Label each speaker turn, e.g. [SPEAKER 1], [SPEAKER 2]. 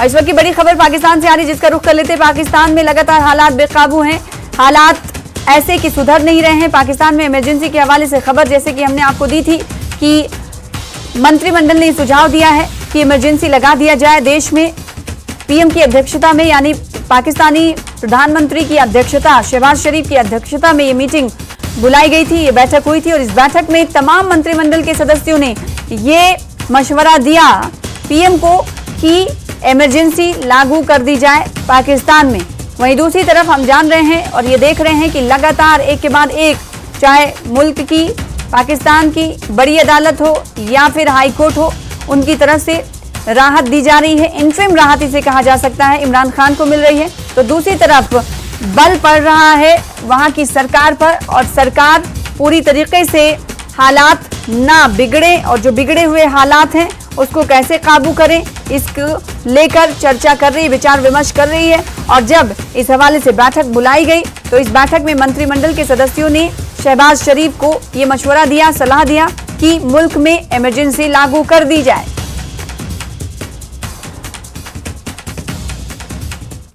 [SPEAKER 1] इस वक्त की बड़ी खबर पाकिस्तान से आ रही, जिसका रुख कर लेते हैं। पाकिस्तान में लगातार हालात बेकाबू हैं। हालात ऐसे कि सुधर नहीं रहे हैं। पाकिस्तान में इमरजेंसी के हवाले से खबर जैसे कि हमने आपको दी थी कि मंत्रिमंडल ने सुझाव दिया है कि इमरजेंसी लगा दिया जाए देश में। पीएम की अध्यक्षता में, यानी पाकिस्तानी प्रधानमंत्री की अध्यक्षता, शहबाज शरीफ की अध्यक्षता में ये मीटिंग बुलाई गई थी, ये बैठक हुई थी और इस बैठक में तमाम मंत्रिमंडल के सदस्यों ने ये मशवरा दिया पीएम को कि इमरजेंसी लागू कर दी जाए पाकिस्तान में। वहीं दूसरी तरफ हम जान रहे हैं और ये देख रहे हैं कि लगातार एक के बाद एक, चाहे मुल्क की, पाकिस्तान की बड़ी अदालत हो या फिर हाई कोर्ट हो, उनकी तरफ से राहत दी जा रही है। इंटरिम राहत इसे कहा जा सकता है, इमरान खान को मिल रही है। तो दूसरी तरफ बल पड़ रहा है वहां की सरकार पर और सरकार पूरी तरीके से हालात ना बिगड़े और जो बिगड़े हुए हालात हैं उसको कैसे काबू करें, इसको लेकर चर्चा कर रही है, विचार विमर्श कर रही है। और जब इस हवाले से बैठक बुलाई गई तो इस बैठक में मंत्रिमंडल के सदस्यों ने शहबाज शरीफ को ये मशवरा दिया, सलाह दिया कि मुल्क में इमरजेंसी लागू कर दी जाए।